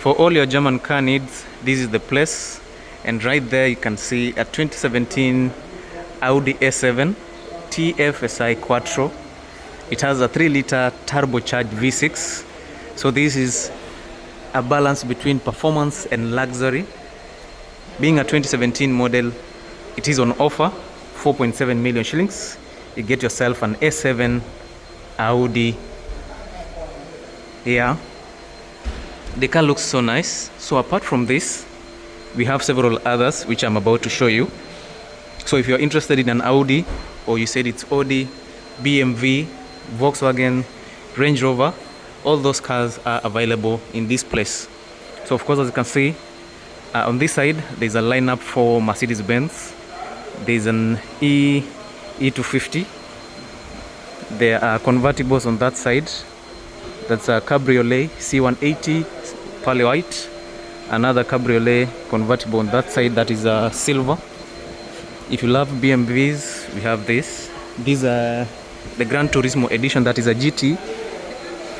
For all your German car needs, this is the place. And right there you can see a 2017 Audi A7 TFSI Quattro. It has a 3-liter turbocharged V6. So this is a balance between performance and luxury. Being a 2017 model, it is on offer, 4.7 million shillings. You get yourself an A7 Audi. Yeah, the car looks so nice. So apart from this, we have several others which I'm about to show you. So if you're interested in an Audi, or you said it's Audi, BMW, Volkswagen, Range Rover, all those cars are available in this place. So of course, as you can see, on this side there's a lineup for Mercedes-Benz. There's an E250. There are convertibles on that side. That's a cabriolet C180 pearl white. Another cabriolet convertible on that side, that is a silver. If you love BMWs, we have this. These are the Gran Turismo edition, that is a GT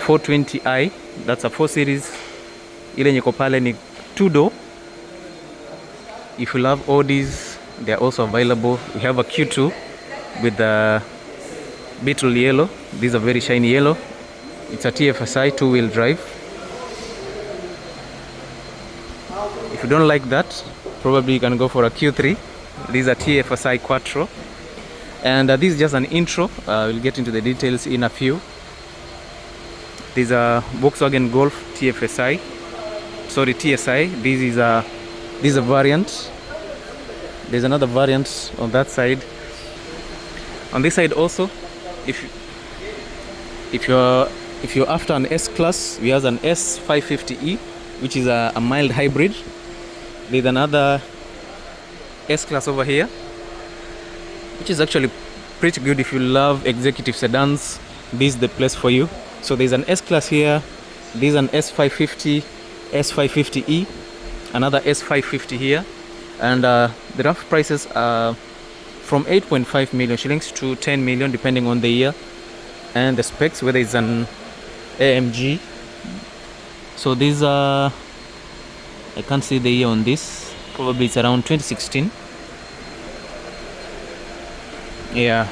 420i. That's a 4 series. Ile nyeko pale ni 2-door. If you love Audis, they are also available. We have a Q2 with the beetle yellow. These are very shiny yellow. It's a TFSI 2-wheel drive. If you don't like that, probably you can go for a Q3. These are TFSI Quattro. And this is just an intro. We'll get into the details in a few. These are Volkswagen Golf TFSI. Sorry, TSI. This is a variant. There's another variant on that side. On this side also, if you're after an S-Class, we have an S550e, which is a mild hybrid. There's another S-Class over here, which is actually pretty good if you love executive sedans. This is the place for you. So there's an S-Class here. There's an S550, S550e, another S550 here. And the rough prices are from 8.5 million shillings to 10 million, depending on the year and the specs, whether it's an AMG. So these are, I can't see the year on this, probably it's around 2016. Yeah,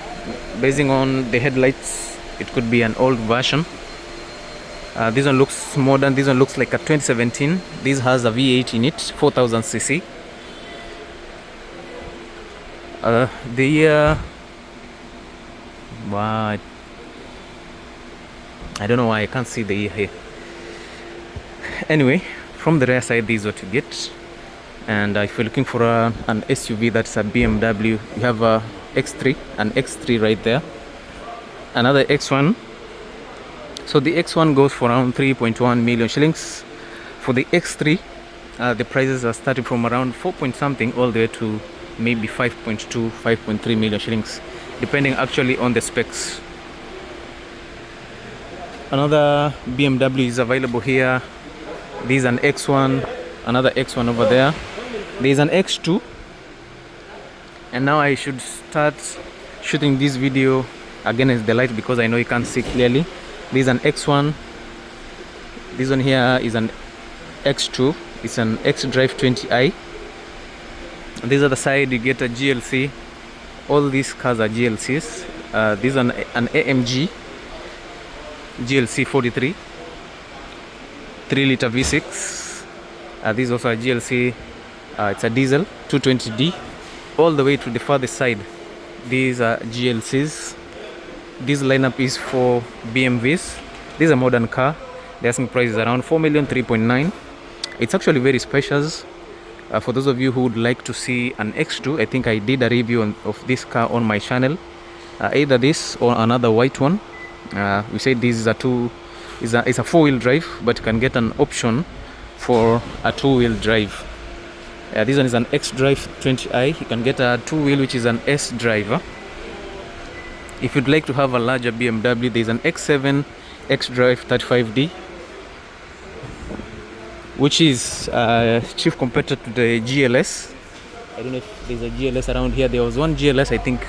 basing on the headlights, it could be an old version. This one looks modern. This one looks like a 2017. This has a V8 in it, 4000cc. The year, wow, I don't know why I can't see the year here. Anyway, from the rear side, this is what you get. And if you're looking for an SUV, that's a BMW, you have a X3, an X3 right there, another X1. So the X1 goes for around 3.1 million shillings. For the X3, the prices are starting from around 4 point something all the way to maybe 5.2, 5.3 million shillings, depending actually on the specs. Another BMW is available here. This is an X1, another X1 over there. There is an X2. And now I should start shooting this video against the light because I know you can't see clearly. This is an X1. This one here is an X2. It's an X-Drive 20i. This other side you get a GLC. All these cars are GLCs. This is an AMG GLC 43 3-liter V6. This is also a GLC. It's a diesel 220D. All the way to the farthest side, these are GLCs. This lineup is for BMWs. This is a modern car. The asking price is around 4 million, 3.9. It's actually very spacious. For those of you who would like to see an X2, I think I did a review of this car on my channel. Either this or another white one. We said this is it's a 4-wheel drive, but you can get an option for a 2-wheel drive. This one is an X-Drive 20i. You can get a 2-wheel, which is an S-Drive. If you'd like to have a larger BMW, there's an X7 X-Drive 35D, which is chief competitor to the GLS. I don't know if there's a GLS around here. There was one GLS, I think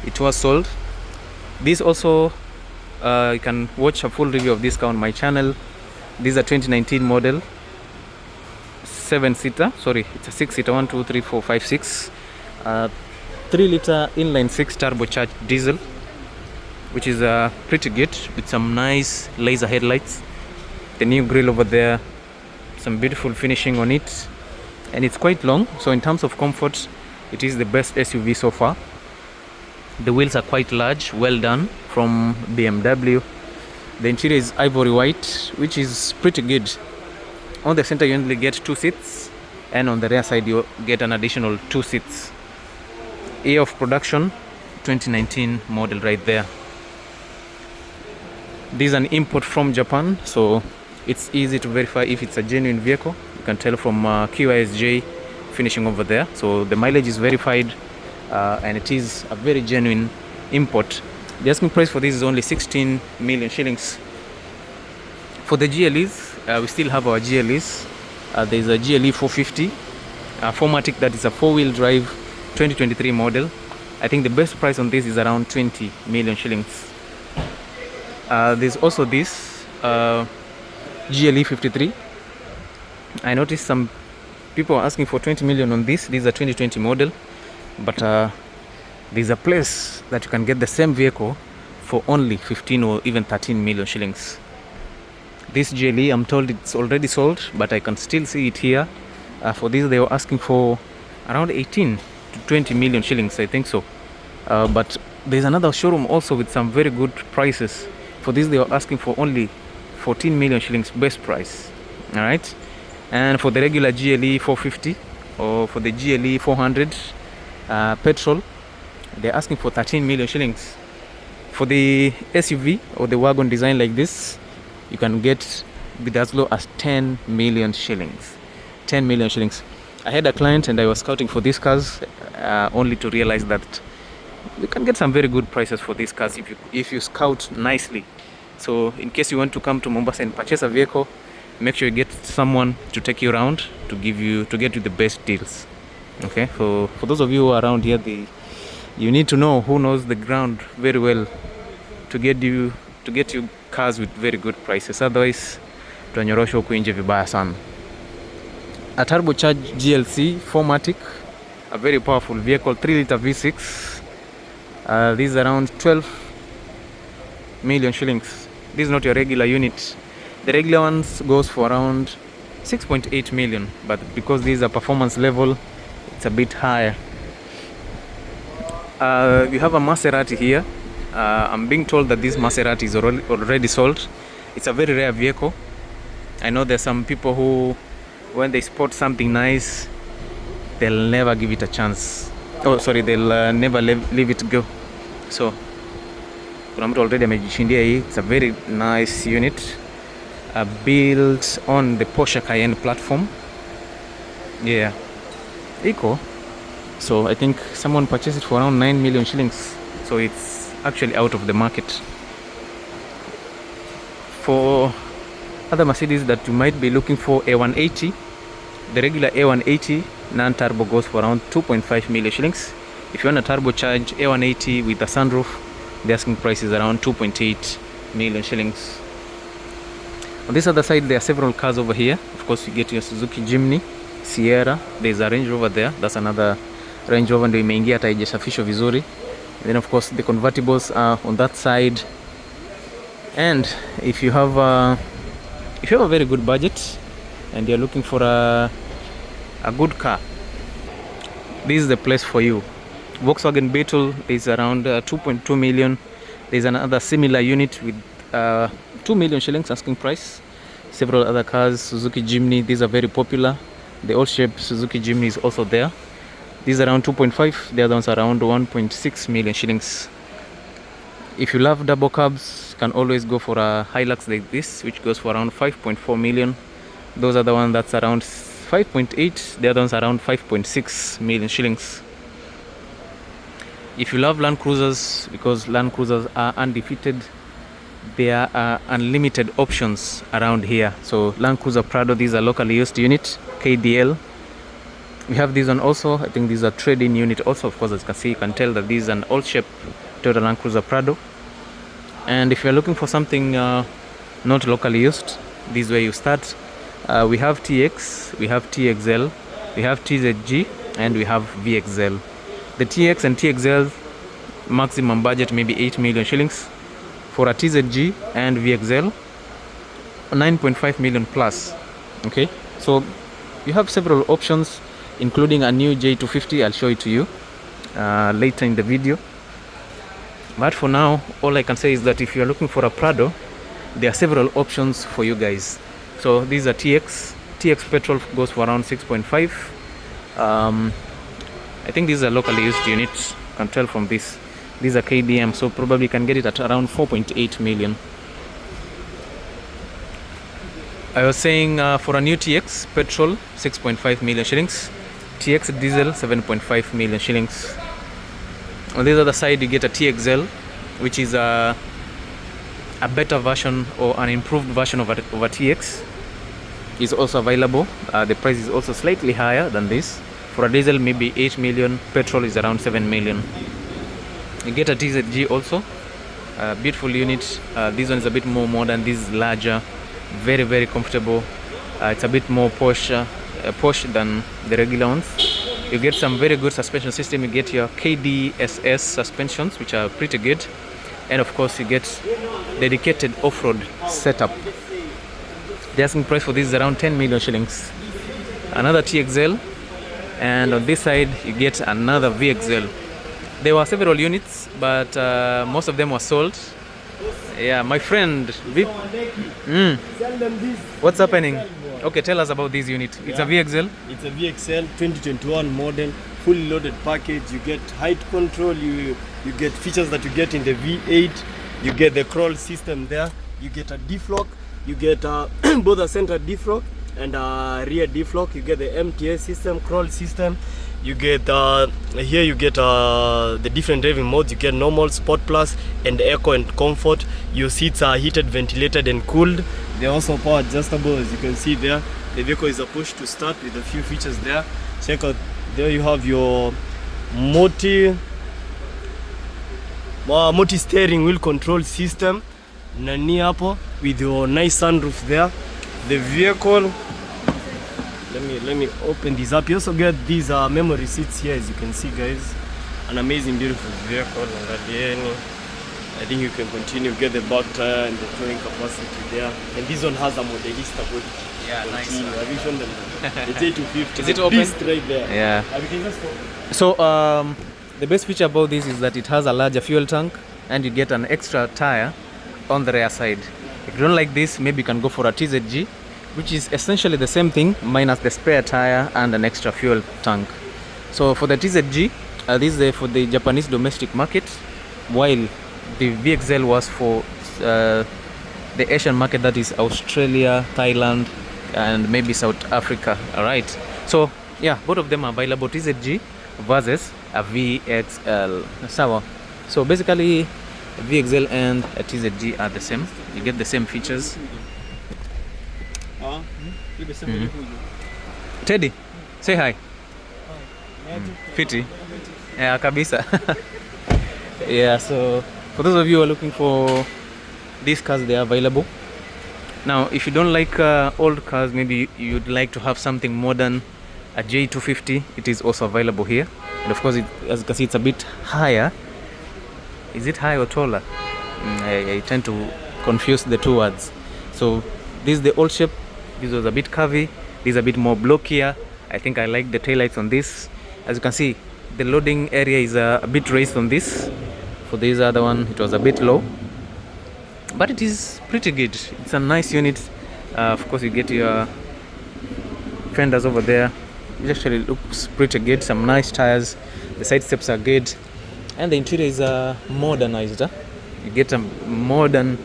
it was sold. This also, you can watch a full review of this car on my channel. This is a 2019 model. 7-seater. Sorry, it's a 6-seater. 1, 2, 3, 4, 5, 6. 3-liter inline 6 turbocharged diesel, which is pretty good, with some nice laser headlights. The new grille over there, some beautiful finishing on it, and it's quite long. So in terms of comfort, it is the best SUV so far. The wheels are quite large, well done from BMW. The interior is ivory white, which is pretty good. On the center you only get 2 seats, and on the rear side you get an additional 2 seats. Year of production 2019 model right there. This is an import from Japan, so it's easy to verify if it's a genuine vehicle. You can tell from QISJ finishing over there. So the mileage is verified, and it is a very genuine import. The asking price for this is only 16 million shillings. For the GLEs, we still have our GLEs. There's a GLE 450 4MATIC, that is a 4-wheel drive 2023 model. I think the best price on this is around 20 million shillings. There's also this GLE 53. I noticed some people are asking for 20 million on this. This is a 2020 model, but there's a place that you can get the same vehicle for only 15 or even 13 million shillings. This GLE, I'm told it's already sold, but I can still see it here. For this they were asking for around 18 to 20 million shillings, I think so. But there's another showroom also with some very good prices. For this they were asking for only 14 million shillings, best price. Alright, and for the regular GLE 450 or for the GLE 400 petrol, they're asking for 13 million shillings. For the SUV or the wagon design like this, you can get with as low as 10 million shillings. 10 million shillings. I had a client and I was scouting for these cars, only to realize that you can get some very good prices for these cars if you scout nicely. So in case you want to come to Mombasa and purchase a vehicle, make sure you get someone to take you around to get you the best deals. Okay, for those of you who are around here, you need to know who knows the ground very well to get you cars with very good prices. Otherwise tutanyorosha huku nje vibaya sana. A turbocharged GLC 4MATIC, a very powerful vehicle, 3-liter V6. This is around 12 million shillings. This is not your regular unit. The regular ones goes for around 6.8 million, but because this is a performance level, it's a bit higher. We have a Maserati here. I'm being told that this Maserati is already sold. It's a very rare vehicle. I know there's some people who, when they spot something nice, they'll never give it a chance. Oh sorry, they'll never leave it go. So kuna mtu already amejishindia hii. It's a very nice unit, built on the Porsche Cayenne platform. Yeah, eco. So I think someone purchased it for around 9 million shillings. So it's actually out of the market. For other Mercedes that you might be looking for, A180, the regular A180 non-turbo goes for around 2.5 million shillings. If you want a turbocharged A180 with a sunroof, the asking price is around 2.8 million shillings. On this other side, there are several cars over here. Of course, you get your Suzuki Jimny, Sierra. There's a Range Rover there. That's another Range Rover, ndio imeingia hata haijasafishwa vizuri. And then of course the convertibles are on that side. And if you have a very good budget and you're looking for a good car, this is the place for you. Volkswagen Beetle is around 2.2 million. There's another similar unit with 2 million shillings asking price. Several other cars, Suzuki Jimny, these are very popular. The old shape Suzuki Jimny is also there. These are around 2.5, the other ones are around 1.6 million shillings. If you love double cabs, you can always go for a Hilux like this, which goes for around 5.4 million. Those are the one that's around 5.8, the other ones are around 5.6 million shillings. If you love Land Cruisers, because Land Cruisers are undefeated, there are unlimited options around here. So Land Cruiser Prado, these are locally used unit, KDL. We have this one also. I think these are trade-in unit also. Of course, as you can see, you can tell that this is an old shape Toyota Land Cruiser Prado. And if you're looking for something not locally used, this is where you start. We have TX, we have TXL, we have TZG, and we have VXL. The TX and TXL maximum budget maybe 8 million shillings. For a TZG and VXL, 9.5 million plus. Okay, so you have several options, including a new J250. I'll show it to you later in the video. But for now, all I can say is that if you're looking for a Prado, there are several options for you guys. So these are TX. TX petrol goes for around 6.5. I think these are locally used units. You can tell from this. These are KDM, so probably you can get it at around 4.8 million. I was saying for a new TX petrol, 6.5 million shillings. TX diesel, 7.5 million shillings. On the other side, you get a TXL, which is a better version or an improved version of a TX. Is also available. The price is also slightly higher than this. For a diesel, maybe 8 million. Petrol is around 7 million. You get a TZG also. Beautiful unit. This one is a bit more modern. This is larger. Very, very comfortable. It's a bit more posh than the regular ones. You get some very good suspension system. You get your KDSS suspensions, which are pretty good, and of course you get dedicated off-road setup. The asking price for this is around 10 million shillings. Another TXL, and on this side you get another VXL. There were several units, but most of them were sold. Yeah, my friend Vip. What's happening? Okay, tell us about this unit. It's a VXL. It's a VXL 2021 model, fully loaded package. You get height control. You get features that you get in the V8. You get the crawl system there. You get a defrock. You get both a center defrock and a rear defrock. You get the MTS system, crawl system. You get here you get the different driving modes. You get normal, sport plus, and eco and comfort. Your seats are heated, ventilated, and cooled. They're also power adjustable, as you can see there. The vehicle is a push to start with a few features there. Check out there. You have your multi steering wheel control system. Nani hapo with your nice sunroof there. The vehicle. Let me open this up. You also get these memory seats here, as you can see, guys. An amazing, beautiful vehicle. I think you can continue. Get the back tire and the towing capacity there. And this one has a modelista body. Yeah, nice. Have you shown them? The J250. Is it open? Right there. Yeah. So the best feature about this is that it has a larger fuel tank, and you get an extra tire on the rear side. If you don't like this, maybe you can go for a TZG, which is essentially the same thing minus the spare tire and an extra fuel tank. So for the TZG, this is for the Japanese domestic market, while the VXL was for the Asian market, that is Australia, Thailand, and maybe South Africa. Alright, so yeah, both of them are available, TZG versus a VXL. So basically a VXL and a TZG are the same. You get the same features. Teddy, say hi. Fiti. Yeah, kabisa. Yeah, so for those of you who are looking for these cars, they are available. Now, if you don't like old cars, maybe you'd like to have something modern, a J250, it is also available here. And of course, as you can see, it's a bit higher. Is it high or taller? I tend to confuse the two words. So this is the old shape. This was a bit curvy. This is a bit more blockier. I think I like the taillights on this. As you can see, the loading area is a bit raised on this. For this other one, it was a bit low, but it is pretty good. It's a nice unit. Of course, you get your fenders over there. It actually looks pretty good. Some nice tires. The side steps are good, and the interior is modernized. You get a modern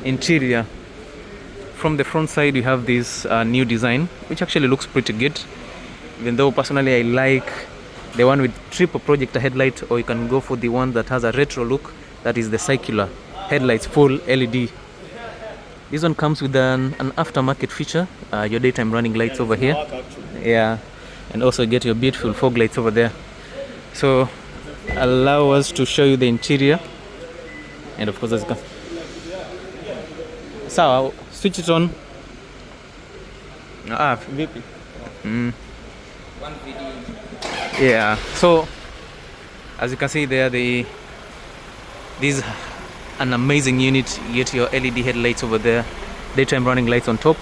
interior. From the front side, you have this new design, which actually looks pretty good. Even though personally I like the one with triple projector headlight, or you can go for the one that has a retro look, that is the circular headlights, full LED. This one comes with an aftermarket feature, your daytime running lights over here. Yeah, and also get your beautiful fog lights over there. So allow us to show you the interior, and of course, as you can. So I'll switch it on. VP. One video. Yeah. So as you can see there, this is an amazing unit. You get your LED headlights over there, daytime running lights on top,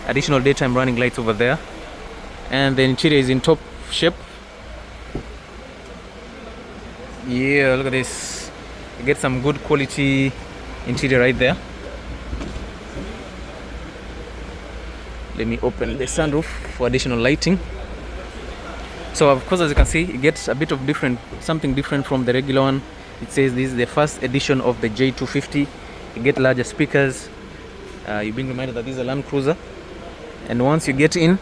additional daytime running lights over there, and the interior is in top shape. Yeah, look at this. You get some good quality interior right there. Let me open the sunroof for additional lighting. So of course, as you can see, it gets a bit of something different from the regular one. It says this is the first edition of the J250. You get larger speakers. You're being reminded that this is a Land Cruiser. And once you get in,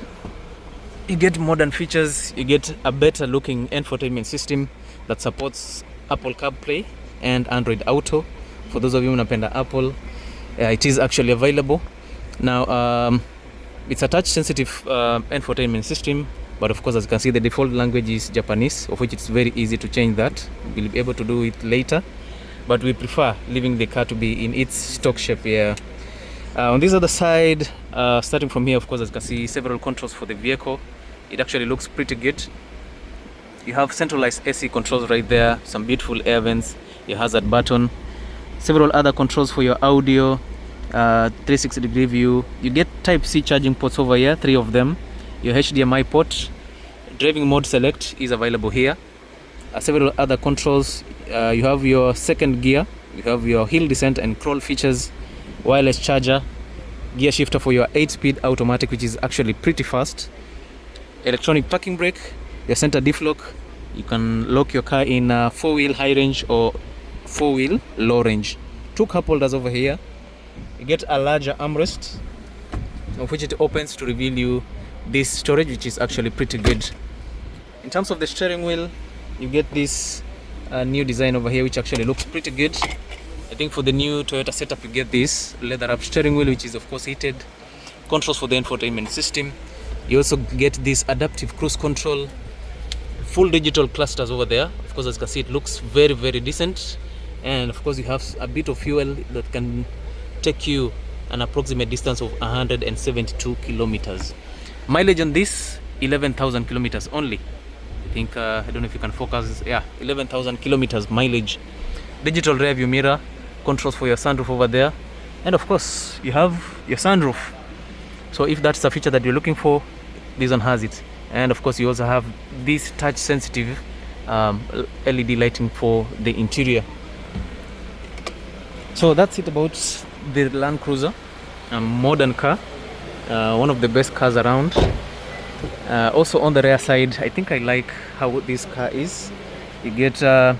you get modern features. You get a better looking infotainment system that supports Apple CarPlay and Android Auto. For those of you who napenda Apple, it is actually available. Now, it's a touch sensitive infotainment system, but of course, as you can see, the default language is Japanese, of which it's very easy to change that. We'll be able to do it later, but we prefer leaving the car to be in its stock shape here. On this other side, starting from here, of course, as you can see, several controls for the vehicle. It actually looks pretty good. You have centralized AC controls right there, some beautiful air vents, your hazard button, several other controls for your audio, 360-degree view. You get Type-C charging ports over here, 3 of them. Your HDMI port, driving mode select is available here. Several other controls. You have your second gear, you have your hill descent and crawl features, wireless charger, gear shifter for your 8-speed automatic, which is actually pretty fast, electronic parking brake, your center diff lock. You can lock your car in 4-wheel high range or 4-wheel low range. 2 cup holders over here. You get a larger armrest, of which it opens to reveal you this storage, which is actually pretty good. In terms of the steering wheel, you get this new design over here, which actually looks pretty good. I think for the new Toyota setup, you get this leather wrap steering wheel, which is of course heated, controls for the infotainment system. You also get this adaptive cruise control, full digital clusters over there. Of course, as you can see, it looks very, very decent. And of course, you have a bit of fuel that can take you an approximate distance of 172 kilometers. Mileage on this, 11,000 kilometers only. I think, I don't know if you can focus. Yeah, 11,000 kilometers mileage. Digital rear view mirror, controls for your sunroof over there. And of course, you have your sunroof. So if that's the feature that you're looking for, this one has it. And of course, you also have this touch sensitive LED lighting for the interior. So that's it about the Land Cruiser, a modern car, one of the best cars around. Also on the rear side, I think I like how this car is. You get the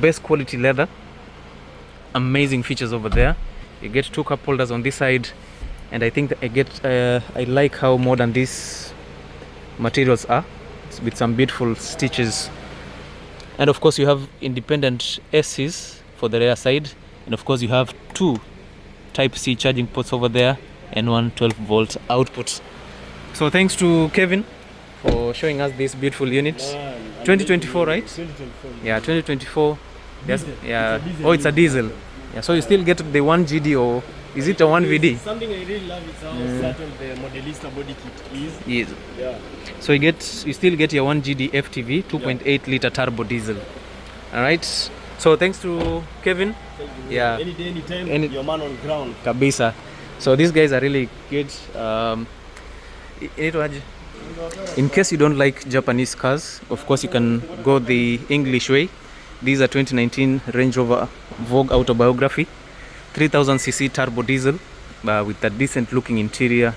best quality leather, amazing features over there. You get 2 cup holders on this side, and I think that I like how modern these materials are, with some beautiful stitches. And of course, you have independent ACs for the rear side, and of course, you have 2 Type-C charging ports over there and 1 12-volt output. So thanks to Kevin for showing us this beautiful unit. 2024, right? 2024. Yeah, 2024. Yes, Diesel. yeah. It's a diesel. Oh, it's a diesel. Yeah, so you still get the 1 GD, or is it a 1 VD? Something I really love is how subtle the Modelista body kit is. Yes. Yeah. So you still get your 1 GD FTV 2.8 liter turbo diesel. All right. So thanks to Kevin. Yeah. Any day, anytime, your man on ground. Kabisa. So these guys are really good. In case you don't like Japanese cars, of course you can go the English way. These are 2019 Range Rover Vogue Autobiography, 3000cc turbo diesel with a decent looking interior.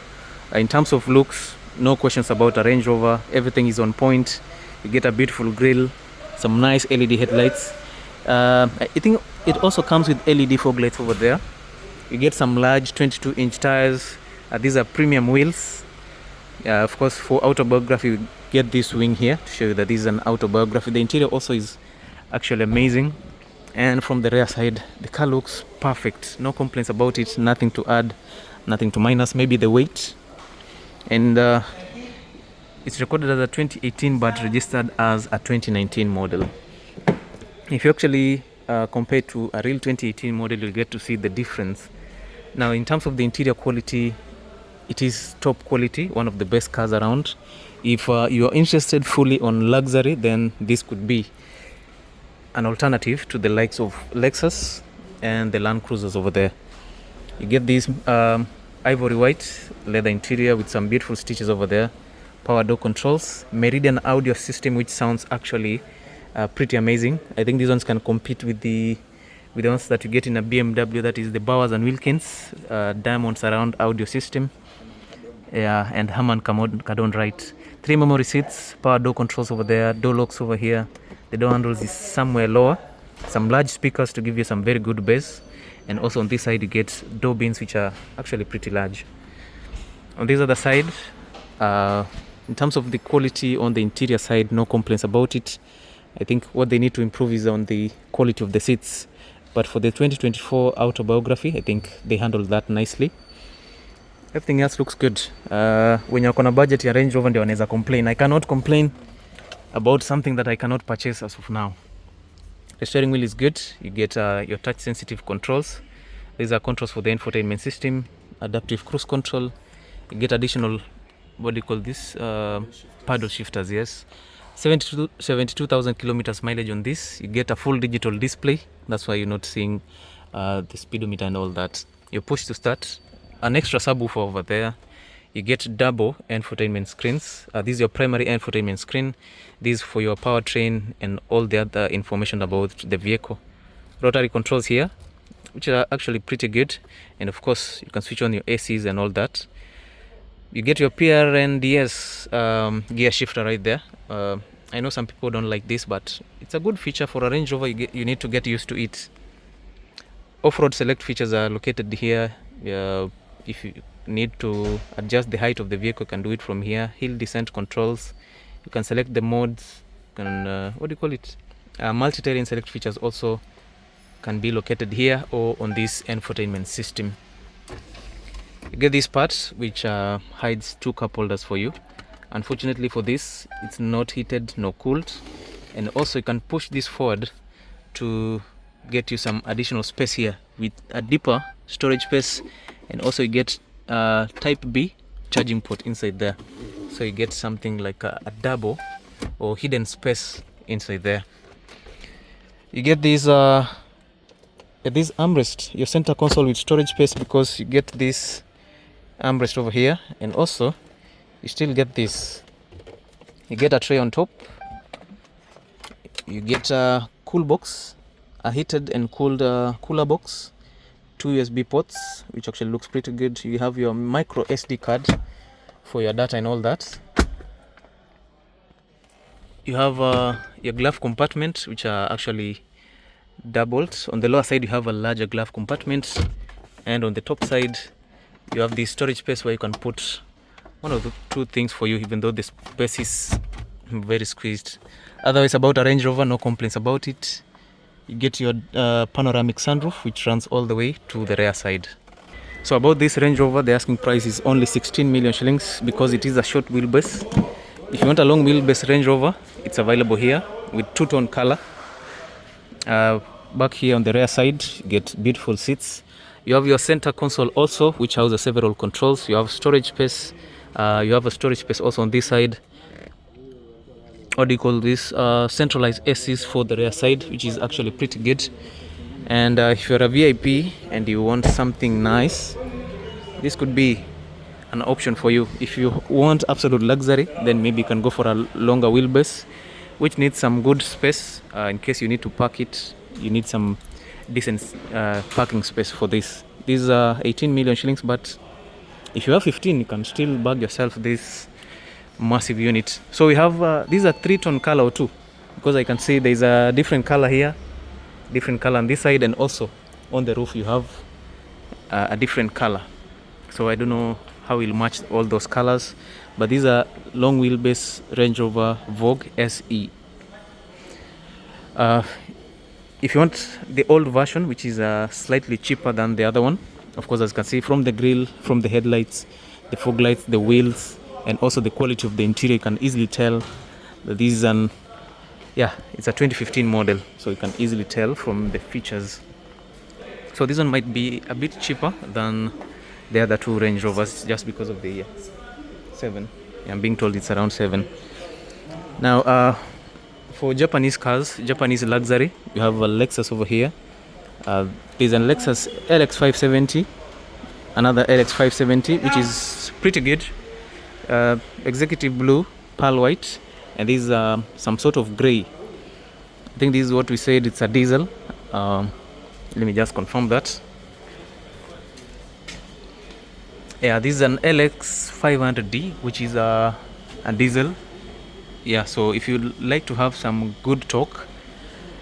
In terms of looks, no questions about a Range Rover. Everything is on point. You get a beautiful grille, some nice LED headlights. I think it also comes with LED fog lights over there. You get some large 22-inch tires. These are premium wheels. Of course, for autobiography, you get this wing here to show you that this is an autobiography. The interior also is actually amazing. And from the rear side, the car looks perfect. No complaints about it. Nothing to add, nothing to minus. Maybe the weight. And it's recorded as a 2018 but registered as a 2019 model. If you actually compare to a real 2018 model, you'll get to see the difference. Now, in terms of the interior quality, it is top quality, one of the best cars around. If you are interested fully on luxury, then this could be an alternative to the likes of Lexus and the Land Cruisers over there. You get this ivory white leather interior with some beautiful stitches over there, power door controls, Meridian audio system, which sounds actually pretty amazing. I think these ones can compete with the ones that you get in a BMW, that is the Bowers and Wilkins diamond surround audio system. Yeah, and Harman Kardon right. 3 memory seats, power door controls over there, door locks over here. The door handles is somewhere lower. Some large speakers to give you some very good bass. And also on this side you get door bins, which are actually pretty large. On this other side, in terms of the quality on the interior side, no complaints about it. I think what they need to improve is on the quality of the seats. But for the 2024 autobiography, I think they handled that nicely. Everything else looks good. When you're on a budget, your Range Rover ndio wanaweza complain. I cannot complain about something that I cannot purchase as of now. The steering wheel is good. You get your touch sensitive controls. These are controls for the infotainment system, adaptive cruise control. You get additional, what do you call this? Paddle shifters, yes. 72,000 kilometers mileage on this. You get a full digital display. That's why you're not seeing the speedometer and all that. You push to start. An extra subwoofer over there. You get double infotainment screens. This is your primary infotainment screen. This is for your powertrain and all the other information about the vehicle. Rotary controls here, which are actually pretty good. And of course, you can switch on your ACs and all that. You get your PRNDS gear shifter right there. I know some people don't like this, but it's a good feature for a Range Rover. You need to get used to it. Off-road select features are located here. If you need to adjust the height of the vehicle, you can do it from here. Hill descent controls. You can select the modes. You can, what do you call it? Multi-terrain select features also can be located here or on this infotainment system. You get this part which hides 2 cup holders for you. Unfortunately for this, it's not heated nor cooled. And also you can push this forward to get you some additional space here with a deeper storage space. And also you get type B charging port inside there. So you get something like a double or hidden space inside there. You get this armrest, your center console with storage space, because you get this armrest over here. And also you still get this. You get a tray on top. You get a cool box, a heated and cooled cooler box. 2 USB ports, which actually looks pretty good. You have your micro SD card for your data and all that. You have your glove compartment, which are actually doubled. On the lower side you have a larger glove compartment, and on the top side you have the storage space where you can put one of the 2 things for you, even though the space is very squeezed. Otherwise, about a Range Rover, no complaints about it. You get your panoramic sunroof, which runs all the way to the rear side. So about this Range Rover, the asking price is only 16 million shillings because it is a short wheelbase. If you want a long wheelbase Range Rover, it's available here with 2-tone color. Back here on the rear side, you get beautiful seats. You have your center console also, which houses several controls. You have storage space. You have a storage space also on this side. What do you call this? Centralized ACs for the rear side, which is actually pretty good. And if you're a VIP and you want something nice, this could be an option for you. If you want absolute luxury, then maybe you can go for a longer wheelbase, which needs some good space. In case you need to park it, you need some decent parking space for this. These are 18 million shillings, but if you have 15, you can still bag yourself this massive unit. So we have these are 3-tone color or 2, because I can see there's a different color here, different color on this side, and also on the roof you have a different color. So I don't know how we'll match all those colors, but these are long wheelbase Range Rover Vogue SE. If you want the old version, which is slightly cheaper than the other one, of course, as you can see from the grille, from the headlights, the fog lights, the wheels, and also the quality of the interior, you can easily tell that this is it's a 2015 model, so you can easily tell from the features. So this one might be a bit cheaper than the other two Range Rovers just because of the year. 7. Yeah, I'm being told it's around 7. Now, for Japanese cars, Japanese luxury, you have a Lexus over here. There's a Lexus LX570, another LX570, which is pretty good. Executive blue, pearl white, and these are some sort of gray. I think this is what we said, it's a diesel. Let me just confirm that. Yeah, this is an LX500D, which is a diesel. Yeah, so if you'd like to have some good torque,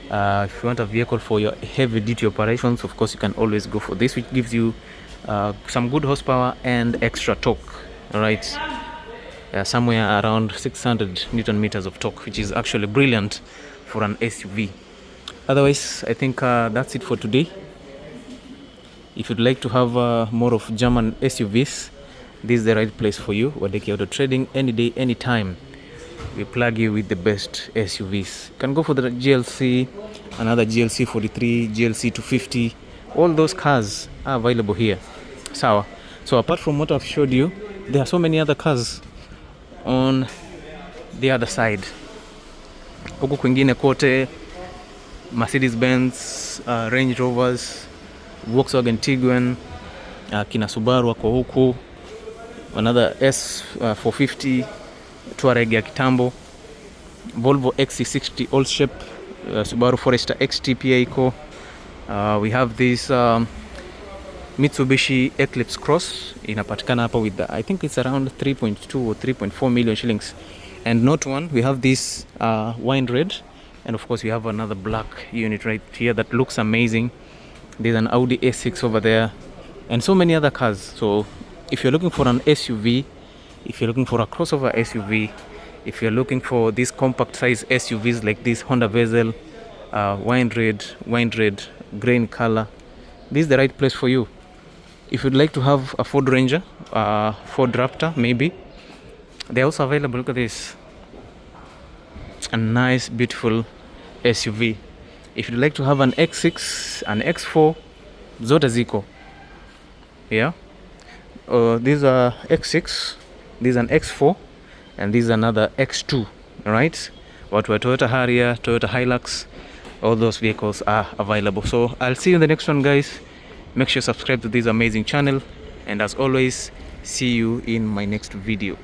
if you want a vehicle for your heavy duty operations, of course you can always go for this, which gives you some good horsepower and extra torque. Right, somewhere around 600 Newton meters of torque, which is actually brilliant for an SUV. Otherwise, I think that's it for today. If you'd like to have more of German SUVs, this is the right place for you. Wadeki Auto Trading, any day, anytime. We plug you with the best SUVs. You can go for the GLC, another GLC 43, GLC 250. All those cars are available here. So apart from what I've showed you, there are so many other cars on the other side. Huku kwingine kote, Mercedes-Benz, Range Rovers, Volkswagen Tiguan, kina Subaru wako huku, another S450 Touareg ya kitambo, Volvo XC60 old shape, Subaru Forester XT pia iko. We have this Mitsubishi Eclipse Cross, inapatikana hapa with I think it's around 3.2 or 3.4 million shillings. And not one, we have this wine red, and of course we have another black unit right here that looks amazing. There's an Audi A6 over there, and so many other cars. So if you're looking for an SUV, if you're looking for a crossover SUV, if you're looking for these compact size SUVs like this Honda Vezel, wine red, green color, this is the right place for you. If you'd like to have a Ford Ranger, Ford Raptor maybe, they're also available. Look at this, a nice beautiful SUV. If you'd like to have an X6, an X4, zote ziko. Yeah, these are X6, this is an X4, and this is another X2. Right, what were Toyota Harrier, Toyota Hilux, all those vehicles are available. So I'll see you in the next one, guys. Make sure you subscribe to this amazing channel, and as always, see you in my next video.